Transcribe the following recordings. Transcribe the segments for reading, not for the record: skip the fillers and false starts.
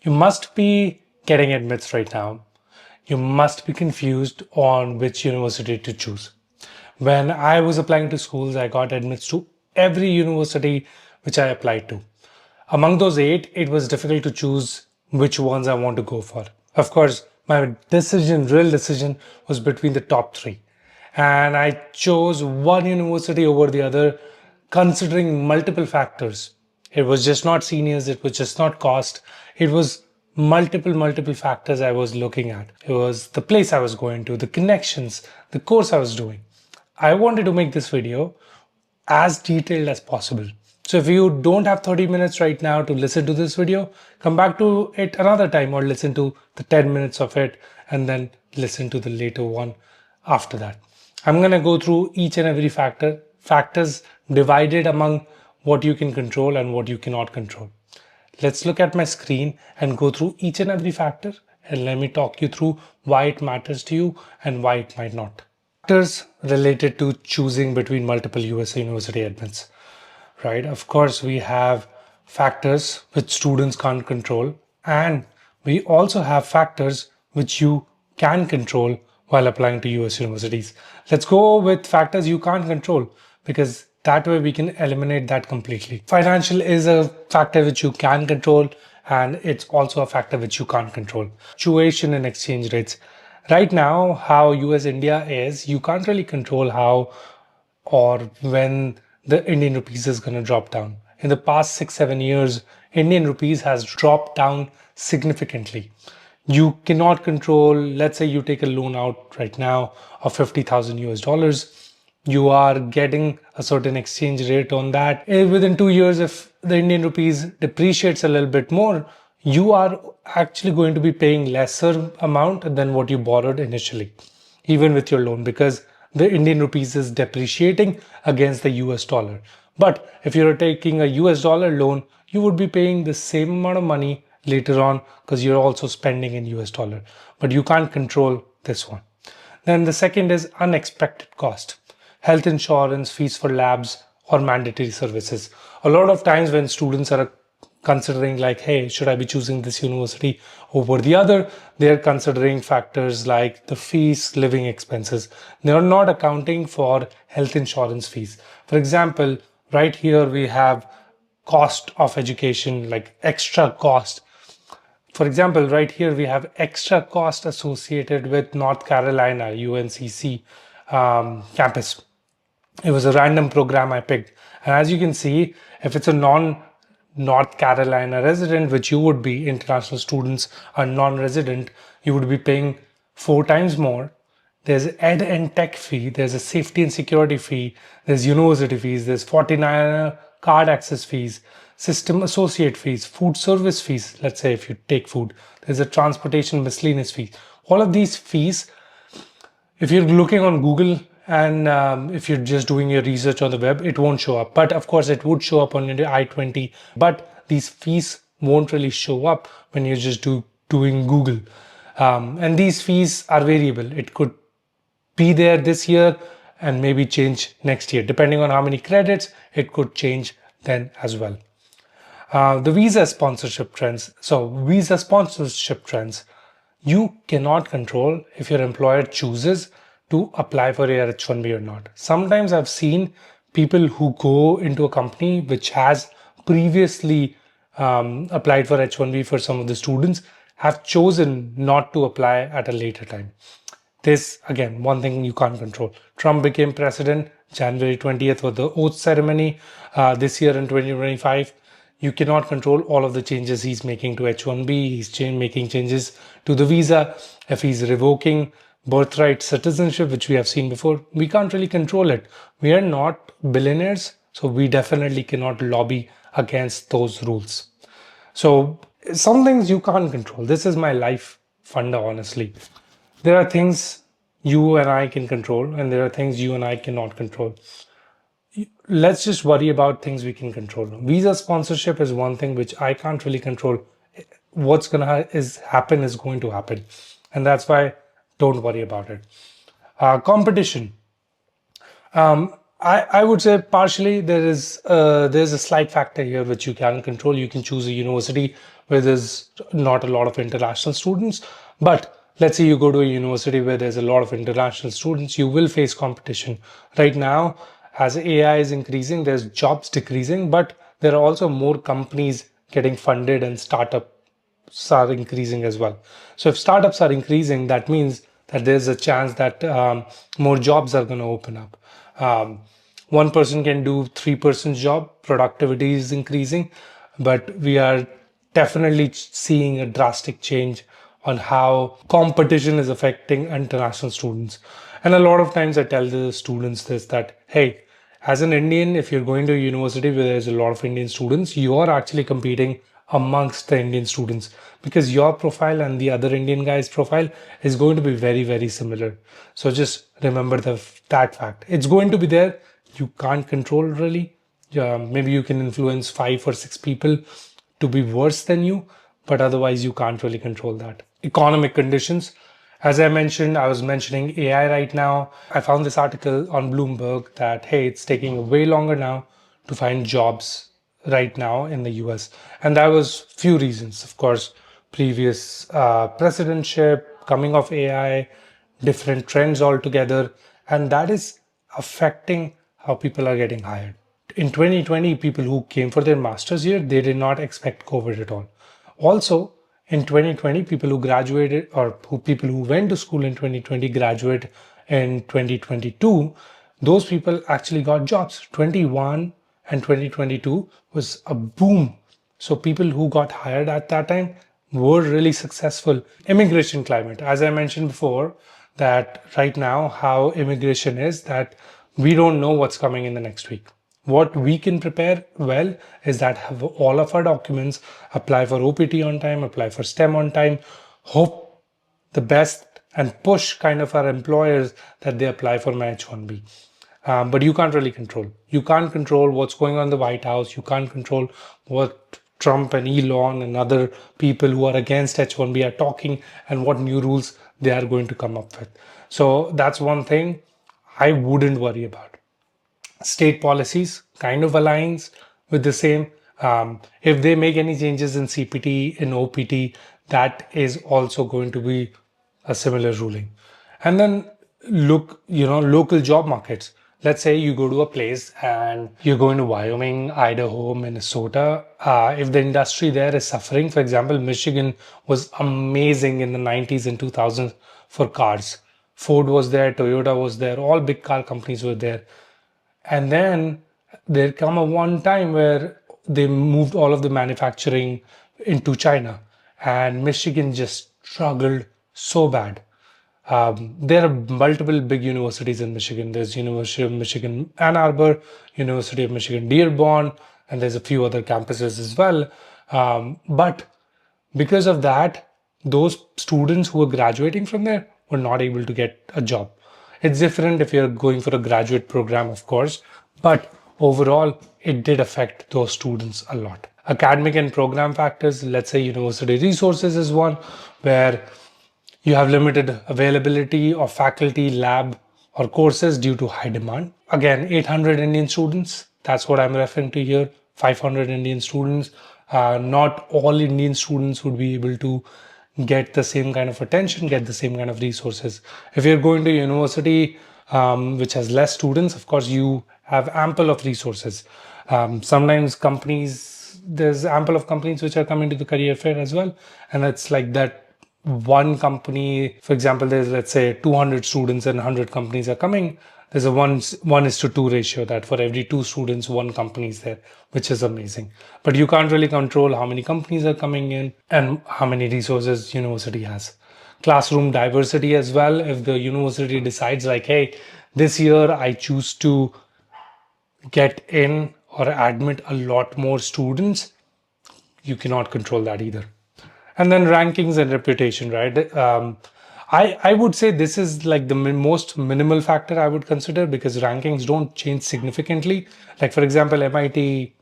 You must be getting admits right now. You must be confused on which university to choose. When I was applying to schools, I got admits to every university which I applied to. Among those eight, it was difficult to choose which ones I want to go for. Of course, my real decision, was between the top three. And I chose one university over the other, considering multiple factors. It was just not seniors, it was just not cost. It was multiple factors I was looking at. It was the place I was going to, the connections, the course I was doing. I wanted to make this video as detailed as possible. So if you don't have 30 minutes right now to listen to this video, come back to it another time or listen to the 10 minutes of it and then listen to the later one after that. I'm going to go through each and every factors divided among what you can control and what you cannot control. Let's look at my screen and go through each and every factor, and let me talk you through why it matters to you and why it might not. Factors related to choosing between multiple US university admits, right? Of course, we have factors which students can't control, and we also have factors which you can control while applying to US universities. Let's go with factors you can't control, because that way we can eliminate that completely. Financial is a factor which you can control, and it's also a factor which you can't control. Fluctuation in exchange rates. Right now, how US India is, you can't really control how or when the Indian rupees is going to drop down. In the past 6-7 years, Indian rupees has dropped down significantly. You cannot control, let's say you take a loan out right now of 50,000 US dollars. You are getting a certain exchange rate on that. Within 2 years, if the Indian rupees depreciates a little bit more, you are actually going to be paying lesser amount than what you borrowed initially, even with your loan, because the Indian rupees is depreciating against the US dollar. But if you're taking a US dollar loan, you would be paying the same amount of money later on because you're also spending in US dollar. But you can't control this one. Then the second is unexpected cost. Health insurance, fees for labs, or mandatory services. A lot of times when students are considering like, hey, should I be choosing this university over the other, they're considering factors like the fees, living expenses. They're not accounting for health insurance fees. For example, right here we have cost of education, like extra cost. For example, right here we have extra cost associated with North Carolina UNCC campus. It was a random program I picked. And as you can see, if it's a North Carolina resident, which you would be, international students are non-resident, you would be paying 4 times more. There's ed and tech fee, there's a safety and security fee, there's university fees, there's 49 card access fees, system associate fees, food service fees, let's say if you take food, there's a transportation miscellaneous fee. All of these fees, if you're looking on Google and if you're just doing your research on the web, it won't show up. But of course, it would show up on your I-20. But these fees won't really show up when you're just doing Google. And these fees are variable. It could be there this year and maybe change next year. Depending on how many credits, it could change then as well. The visa sponsorship trends. So visa sponsorship trends, you cannot control if your employer chooses to apply for your H-1B or not. Sometimes I've seen people who go into a company which has previously applied for H-1B for some of the students have chosen not to apply at a later time. This, again, one thing you can't control. Trump became president January 20th for the oath ceremony this year in 2025. You cannot control all of the changes he's making to H-1B. He's making changes to the visa. If he's revoking birthright citizenship, which we have seen before, we can't really control it. We are not billionaires, so we definitely cannot lobby against those rules. So some things you can't control. This is my life funda, honestly. There are things you and I can control, and there are things you and I cannot control. Let's just worry about things we can control. Visa sponsorship is one thing which I can't really control. What's going to happen is going to happen. And that's why don't worry about it. Competition. I would say partially there's a slight factor here which you can control. You can choose a university where there's not a lot of international students. But let's say you go to a university where there's a lot of international students, you will face competition. Right now, as AI is increasing, there's jobs decreasing, but there are also more companies getting funded and startups are increasing as well. So if startups are increasing, that means that there's a chance that more jobs are going to open up. Um, One person can do three-person's job, productivity is increasing, but we are definitely seeing a drastic change on how competition is affecting international students. And a lot of times I tell the students this, that, hey, as an Indian, if you're going to a university where there's a lot of Indian students, you are actually competing amongst the Indian students, because your profile and the other Indian guy's profile is going to be very, very similar. So just remember that fact. It's going to be there. You can't control really. Maybe you can influence 5 or 6 people to be worse than you, but otherwise you can't really control that. Economic conditions. As I mentioned, I was mentioning AI right now. I found this article on Bloomberg that, hey, it's taking way longer now to find jobs right now in the US. And that was few reasons. Of course, previous presidentship, coming of AI, different trends altogether. And that is affecting how people are getting hired. In 2020, people who came for their master's year, they did not expect COVID at all. Also, in 2020, people who graduated, or people who went to school in 2020 graduate in 2022, those people actually got jobs. 21 and 2022 was a boom. So people who got hired at that time were really successful. Immigration climate, as I mentioned before, that right now how immigration is, that we don't know what's coming in the next week. What we can prepare well is that have all of our documents, apply for OPT on time, apply for STEM on time, hope the best, and push kind of our employers that they apply for my H1B. But you can't really control. You can't control what's going on in the White House. You can't control what Trump and Elon and other people who are against H1B are talking and what new rules they are going to come up with. So that's one thing I wouldn't worry about. State policies kind of aligns with the same. If they make any changes in CPT, in OPT, that is also going to be a similar ruling. And then look, local job markets. Let's say you go to a place and you're going to Wyoming, Idaho, Minnesota. If the industry there is suffering, for example, Michigan was amazing in the 90s and 2000s for cars. Ford was there, Toyota was there, all big car companies were there. And then there come a one time where they moved all of the manufacturing into China, and Michigan just struggled so bad. There are multiple big universities in Michigan. There's University of Michigan Ann Arbor, University of Michigan Dearborn, and there's a few other campuses as well. But because of that, those students who were graduating from there were not able to get a job. It's different if you're going for a graduate program, of course, but overall, it did affect those students a lot. Academic and program factors, let's say university resources is one where you have limited availability of faculty, lab, or courses due to high demand. Again, 800 Indian students, that's what I'm referring to here, 500 Indian students. Not all Indian students would be able to get the same kind of attention, get the same kind of resources. If you're going to university which has less students, of course, you have ample of resources. Sometimes there's ample of companies which are coming to the career fair as well. And it's like that one company, for example, there's, let's say, 200 students and 100 companies are coming. There's a 1:2 ratio, that for every 2 students, one company is there, which is amazing. But you can't really control how many companies are coming in and how many resources university has. Classroom diversity as well. If the university decides like, hey, this year I choose to get in or admit a lot more students, you cannot control that either. And then rankings and reputation, right? I would say this is like the most minimal factor I would consider, because rankings don't change significantly. Like, for example, MIT,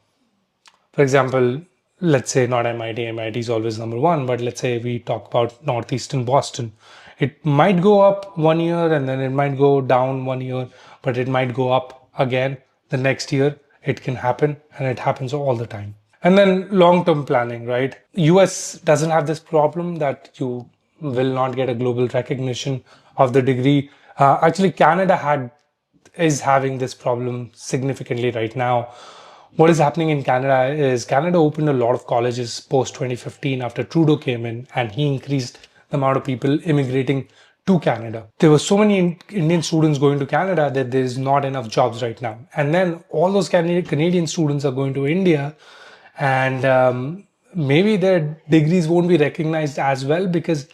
for example, let's say not MIT, MIT is always number one, but let's say we talk about Northeastern Boston. It might go up one year and then it might go down one year, but it might go up again the next year. It can happen, and it happens all the time. And then long-term planning, right? US doesn't have this problem that you will not get a global recognition of the degree. Actually, Canada is having this problem significantly right now. What is happening in Canada is Canada opened a lot of colleges post 2015 after Trudeau came in and he increased the amount of people immigrating to Canada. There were so many Indian students going to Canada that there's not enough jobs right now. And then all those Canadian students are going to India, and maybe their degrees won't be recognized as well because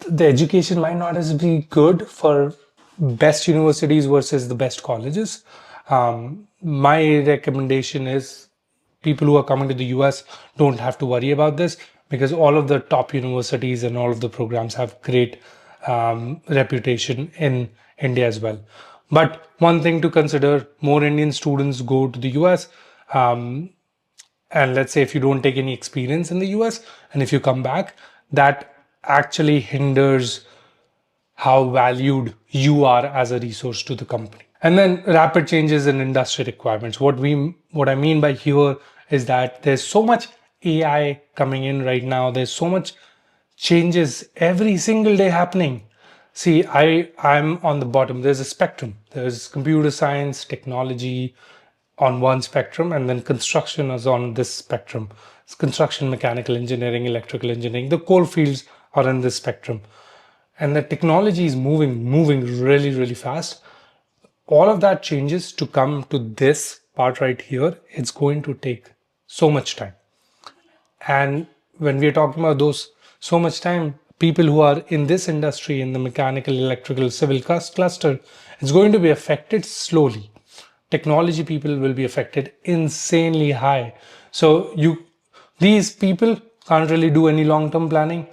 the education might not as be good for best universities versus the best colleges. My recommendation is people who are coming to the US don't have to worry about this because all of the top universities and all of the programs have great reputation in India as well. But one thing to consider, more Indian students go to the US. And let's say if you don't take any experience in the US and if you come back, that actually hinders how valued you are as a resource to the company. And then rapid changes in industry requirements. What I mean by here is that there's so much AI coming in right now. There's so much changes every single day happening. See, I'm on the bottom. There's a spectrum. There's computer science, technology on one spectrum, and then construction is on this spectrum. It's construction, mechanical engineering, electrical engineering. The core fields are in this spectrum. And the technology is moving really, really fast. All of that changes to come to this part right here. It's going to take so much time. And when we're talking about those so much time, people who are in this industry, in the mechanical, electrical, civil cluster, it's going to be affected slowly. Technology people will be affected insanely high. So these people can't really do any long-term planning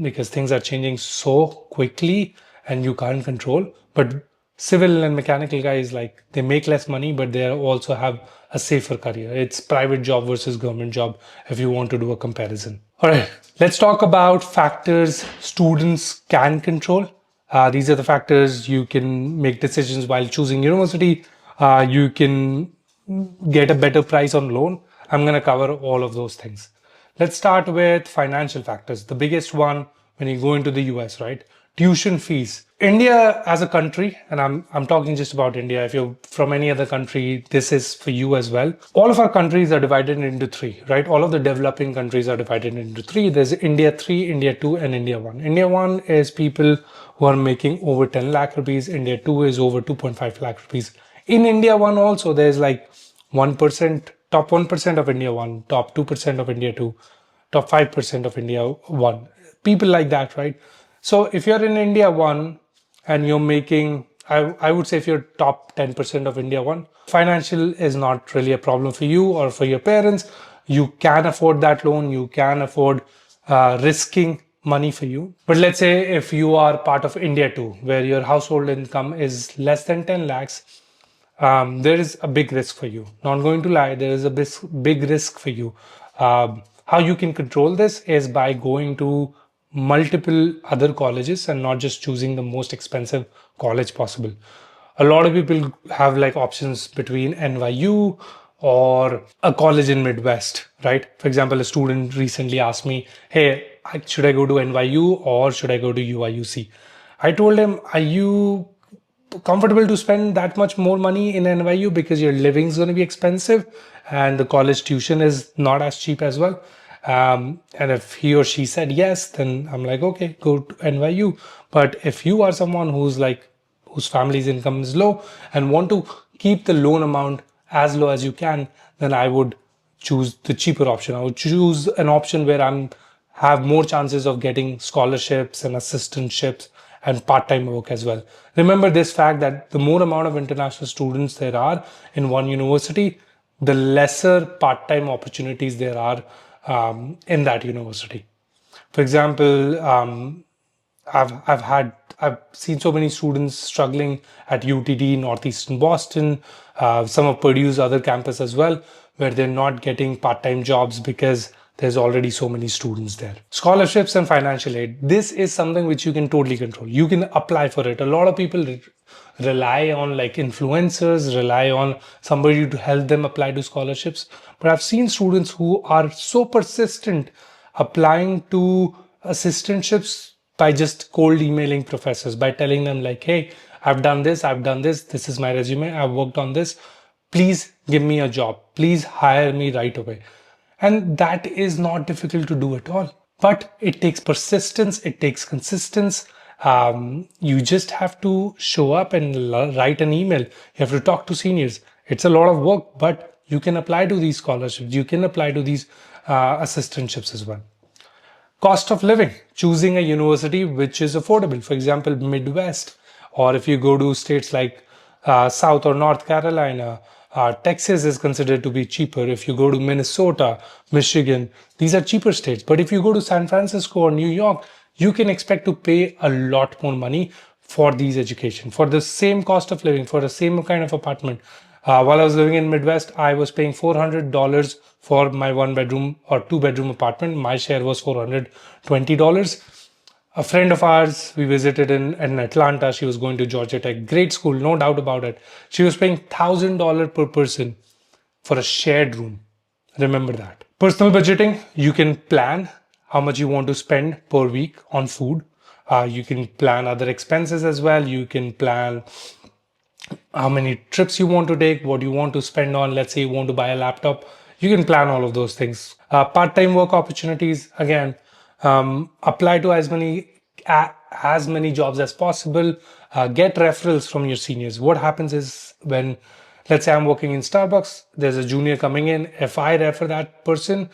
because things are changing so quickly and you can't control. But civil and mechanical guys, like, they make less money, but they also have a safer career. It's private job versus government job if you want to do a comparison. All right, let's talk about factors students can control. These are the factors you can make decisions while choosing university. You can get a better price on loan. I'm going to cover all of those things. Let's start with financial factors. The biggest one when you go into the US, right? Tuition fees. India as a country, and I'm talking just about India. If you're from any other country, this is for you as well. All of our countries are divided into three, right? All of the developing countries are divided into three. There's India 3, India 2, and India 1. India 1 is people who are making over 10 lakh rupees. India 2 is over 2.5 lakh rupees. In India 1 also, there's like 1%, top 1% of India 1, top 2% of India 2, top 5% of India 1. People like that, right? So if you're in India 1 and you're making, I would say if you're top 10% of India 1, financial is not really a problem for you or for your parents. You can afford that loan. You can afford risking money for you. But let's say if you are part of India 2, where your household income is less than 10 lakhs, there is a big risk for you. Not going to lie, there is a big risk for you. How you can control this is by going to multiple other colleges and not just choosing the most expensive college possible. A lot of people have like options between NYU or a college in Midwest, right? For example, a student recently asked me, hey, should I go to NYU or should I go to UIUC? I told him, are you comfortable to spend that much more money in NYU because your living is going to be expensive and the college tuition is not as cheap as well? And if he or she said yes, then I'm like, okay, go to NYU. But if you are someone whose family's income is low and want to keep the loan amount as low as you can, then I would choose the cheaper option. I would choose an option where have more chances of getting scholarships and assistantships and part-time work as well. Remember this fact that the more amount of international students there are in one university, the lesser part-time opportunities there are in that university. For example, I've seen so many students struggling at UTD, Northeastern Boston, some of Purdue's other campus as well, where they're not getting part-time jobs because there's already so many students there. Scholarships and financial aid. This is something which you can totally control. You can apply for it. A lot of people rely on like influencers, rely on somebody to help them apply to scholarships. But I've seen students who are so persistent applying to assistantships by just cold emailing professors, by telling them like, hey, I've done this is my resume, I've worked on this, please give me a job, please hire me right away. And that is not difficult to do at all. But it takes persistence, it takes consistency. You just have to show up and write an email. You have to talk to seniors. It's a lot of work, but you can apply to these scholarships. You can apply to these assistantships as well. Cost of living, choosing a university which is affordable. For example, Midwest, or if you go to states like South or North Carolina, Texas is considered to be cheaper. If you go to Minnesota, Michigan, these are cheaper states. But if you go to San Francisco or New York, you can expect to pay a lot more money for these education, for the same cost of living, for the same kind of apartment. While I was living in Midwest, I was paying $400 for my 1 bedroom or 2 bedroom apartment. My share was $420. A friend of ours, we visited in Atlanta. She was going to Georgia Tech. Great school, no doubt about it. She was paying $1,000 per person for a shared room. Remember that. Personal budgeting, you can plan how much you want to spend per week on food. You can plan other expenses as well. You can plan how many trips you want to take, what you want to spend on. Let's say you want to buy a laptop, you can plan all of those things. Part-time work opportunities, again, apply to as many jobs as possible. Get referrals from your seniors. What happens is, when, let's say I'm working in Starbucks, there's a junior coming in. If I refer that person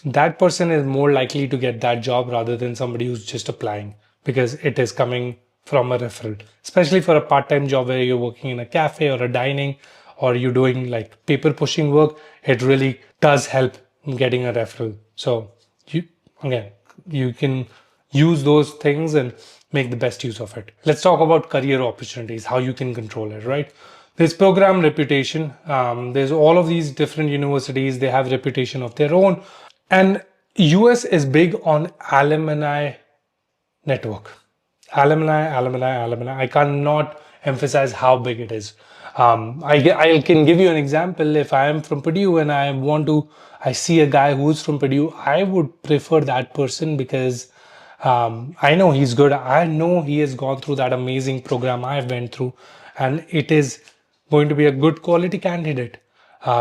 is more likely to get that job rather than somebody who's just applying, because it is coming from a referral, especially for a part-time job where you're working in a cafe or a dining, or you're doing like paper pushing work. It really does help in getting a referral. So you can use those things and make the best use of it. Let's talk about career opportunities, how you can control it, right? There's program reputation. There's all of these different universities. They have reputation of their own. And US is big on alumni network. Alumni. I cannot emphasize how big it is. I can give you an example. If I am from Purdue and I see a guy who's from Purdue, I would prefer that person because I know he's good. I know he has gone through that amazing program I went through, and it is going to be a good quality candidate.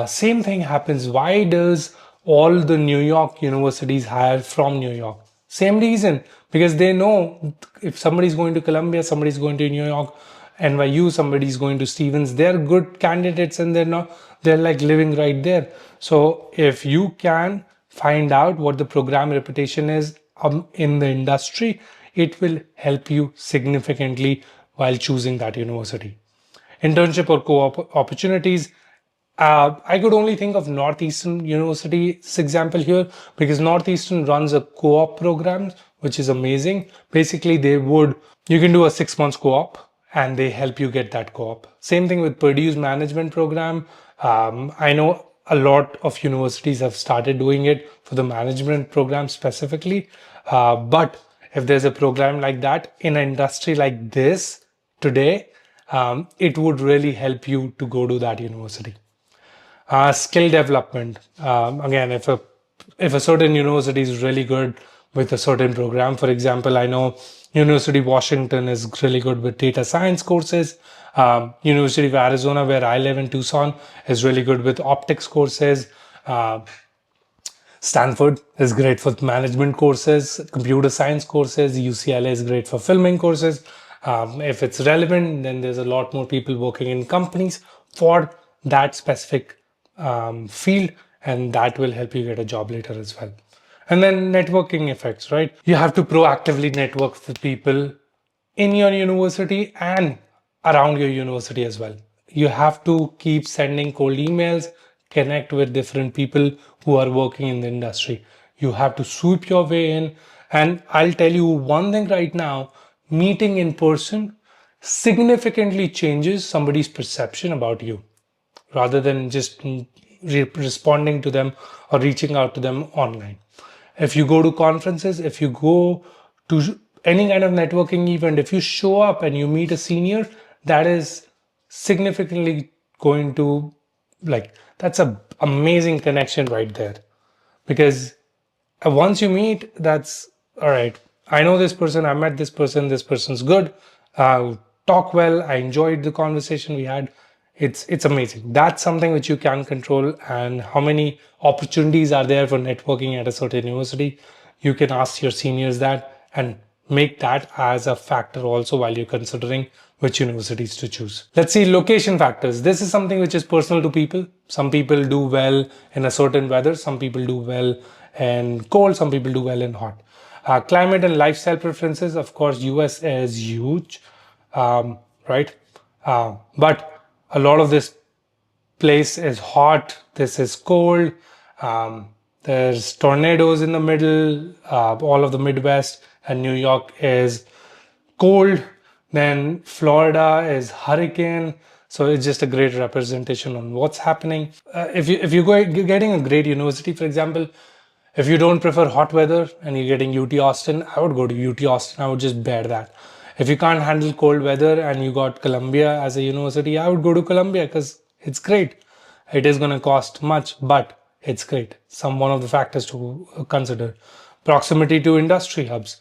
Same thing happens. Why does all the New York universities hire from New York? Same reason, because they know if somebody's going to Columbia, somebody's going to New York, NYU, somebody's going to Stevens, they're good candidates and they're like living right there. So if you can find out what the program reputation is in the industry, it will help you significantly while choosing that university. Internship or co-op opportunities. I could only think of Northeastern University's example here, because Northeastern runs a co-op program, which is amazing. Basically, you can do a 6 months co-op and they help you get that co-op. Same thing with Purdue's management program. I know a lot of universities have started doing it for the management program specifically. But if there's a program like that in an industry like this today, it would really help you to go to that university. Skill development. Again, if a certain university is really good with a certain program, for example, I know University of Washington is really good with data science courses. University of Arizona, where I live in Tucson, is really good with optics courses. Stanford is great for management courses, computer science courses. UCLA is great for filming courses. If it's relevant, then there's a lot more people working in companies for that specific field, and that will help you get a job later as well. And then networking effects, right? You have to proactively network with people in your university and around your university as well. You have to keep sending cold emails, connect with different people who are working in the industry. You have to sweep your way in. And I'll tell you one thing right now, meeting in person significantly changes somebody's perception about you, rather than just responding to them or reaching out to them online. If you go to conferences, if you go to any kind of networking event, if you show up and you meet a senior, that is significantly going to, like, that's a amazing connection right there. Because once you meet, that's all right. I know this person, I met this person's good, talk well, I enjoyed the conversation we had. It's amazing. That's something which you can control. And how many opportunities are there for networking at a certain university? You can ask your seniors that and make that as a factor also while you're considering which universities to choose. Let's see location factors. This is something which is personal to people. Some people do well in a certain weather, some people do well in cold, some people do well in hot. Climate and lifestyle preferences, of course, US is huge, right? But a lot of this place is hot, this is cold. There's tornadoes in the middle, all of the Midwest, and New York is cold. Then Florida is hurricane. So it's just a great representation on what's happening. If you're getting a great university, for example, if you don't prefer hot weather and you're getting UT Austin, I would go to UT Austin. I would just bear that. If you can't handle cold weather and you got Columbia as a university, I would go to Columbia because it's great. It is going to cost much, but it's great. One of the factors to consider. Proximity to industry hubs.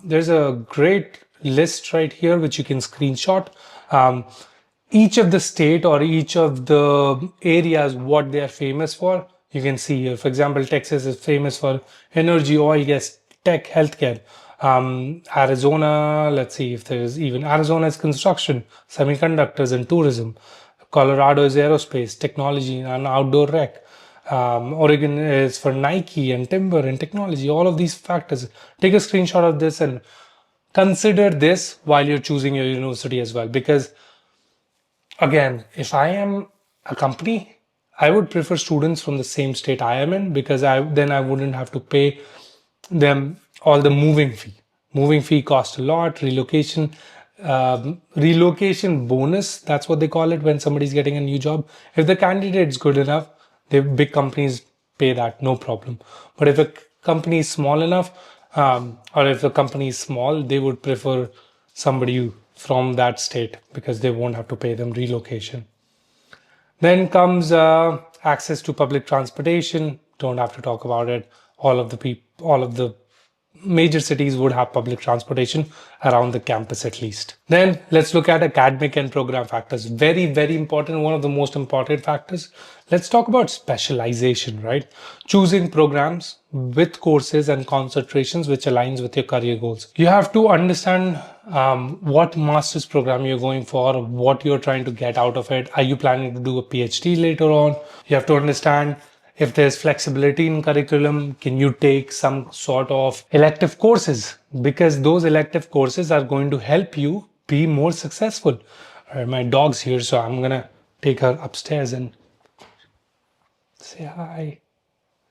There's a great list right here which you can screenshot. Each of the state or each of the areas, what they are famous for, you can see here. For example, Texas is famous for energy, oil, gas, tech, healthcare. Arizona, let's see if there's even Arizona is construction, semiconductors, and tourism. Colorado is aerospace, technology, and outdoor rec. Oregon is for Nike and timber and technology. All of these factors. Take a screenshot of this and consider this while you're choosing your university as well. Because again, if I am a company, I would prefer students from the same state I am in, because then I wouldn't have to pay them all the moving fee. Moving fee costs a lot. Relocation bonus, that's what they call it when somebody's getting a new job. If the candidate's good enough, the big companies pay that, no problem. But if a company is small enough, or if the company is small, they would prefer somebody from that state because they won't have to pay them relocation. Then comes access to public transportation. Don't have to talk about it. All of the major cities would have public transportation around the campus at least. Then let's look at academic and program factors. Very, very important. One of the most important factors. Let's talk about specialization, right? Choosing programs with courses and concentrations which aligns with your career goals. You have to understand what master's program you're going for, what you're trying to get out of it. Are you planning to do a PhD later on? You have to understand if there's flexibility in curriculum. Can you take some sort of elective courses? Because those elective courses are going to help you be more successful. My dog's here, so I'm gonna take her upstairs and say hi.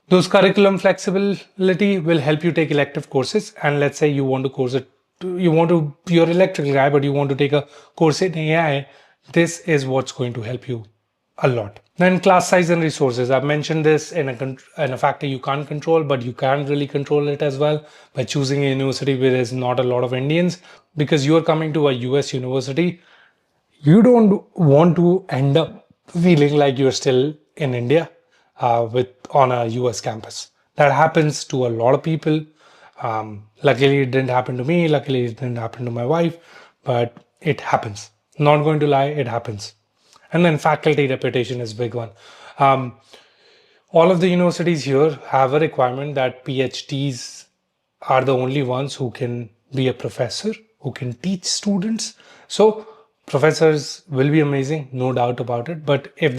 Those curriculum flexibility will help you take elective courses. And let's say you're electrical guy, but you want to take a course in AI. This is what's going to help you a lot. Then class size and resources. I've mentioned this in a factor you can't control, but you can really control it as well by choosing a university where there's not a lot of Indians. Because you're coming to a US university, you don't want to end up feeling like you're still in India on a US campus. That happens to a lot of people. Luckily, it didn't happen to me. Luckily, it didn't happen to my wife, but it happens. Not going to lie, it happens. And then faculty reputation is a big one. All of the universities here have a requirement that PhDs are the only ones who can be a professor, who can teach students. So professors will be amazing, no doubt about it. But if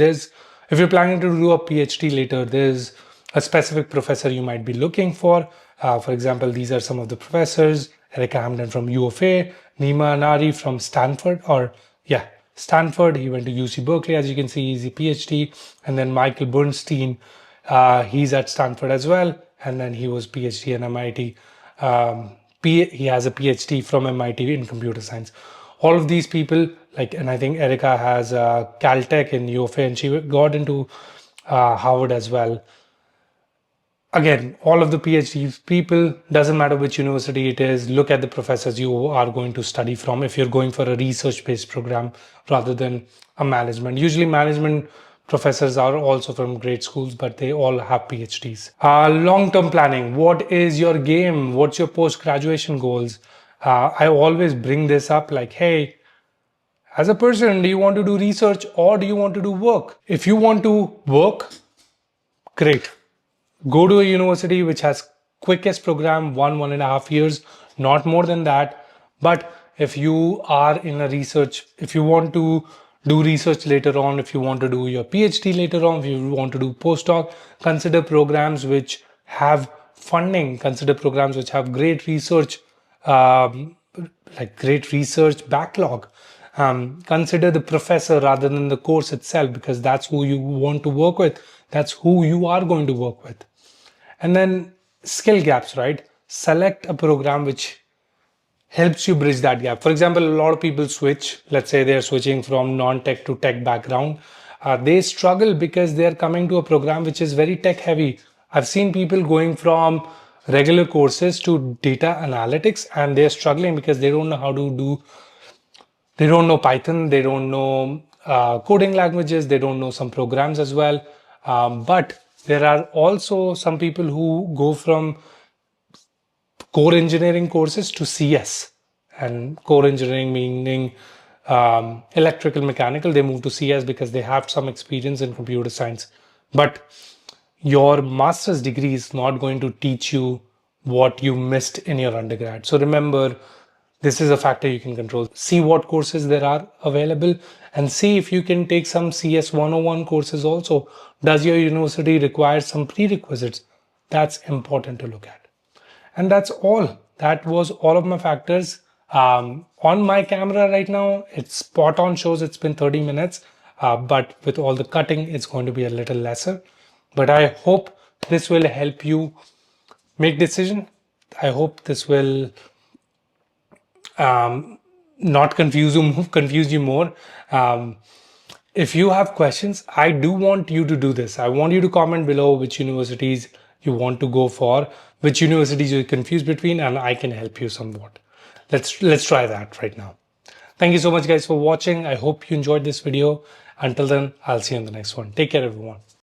you're planning to do a PhD later, there's a specific professor you might be looking for. For example, these are some of the professors: Erica Hamden from U of A, Nima Nari from Stanford, Stanford. He went to UC Berkeley, as you can see, he's a PhD. And then Michael Bernstein, he's at Stanford as well. And then he was PhD at MIT. He has a PhD from MIT in computer science. All of these people, and I think Erica has Caltech in U of A, and she got into Harvard as well. Again, all of the PhD people, doesn't matter which university it is, look at the professors you are going to study from if you're going for a research-based program rather than a management. Usually management professors are also from great schools, but they all have PhDs. Long-term planning. What is your game? What's your post-graduation goals? I always bring this up like, hey, as a person, do you want to do research or do you want to do work? If you want to work, great. Go to a university which has quickest program, 1.5 years, not more than that. But if you are in a research, if you want to do research later on, if you want to do your PhD later on, if you want to do postdoc, consider programs which have funding, consider programs which have great research, like great research backlog. Consider the professor rather than the course itself, because that's who you want to work with. That's who you are going to work with. And then skill gaps, right? Select a program which helps you bridge that gap. For example, a lot of people switch. Let's say they're switching from non-tech to tech background. They struggle because they're coming to a program which is very tech heavy. I've seen people going from regular courses to data analytics, and they're struggling because they don't know how to do, they don't know Python, they don't know coding languages, they don't know some programs as well. But there are also some people who go from core engineering courses to CS, and core engineering meaning electrical mechanical. They move to CS because they have some experience in computer science. But your master's degree is not going to teach you what you missed in your undergrad. So remember, this is a factor you can control. See what courses there are available and see if you can take some CS 101 courses also. Does your university require some prerequisites? That's important to look at. And that's all. That was all of my factors. On my camera right now, it's spot on, shows it's been 30 minutes, but with all the cutting, it's going to be a little lesser. But I hope this will help you make decision. I hope this will not confuse you more. If you have questions, I do want you to do this. I want you to comment below which universities you want to go for, which universities you're confused between, and I can help you somewhat. Let's try that right now. Thank you so much, guys, for watching. I hope you enjoyed this video. Until then, I'll see you in the next one. Take care, everyone.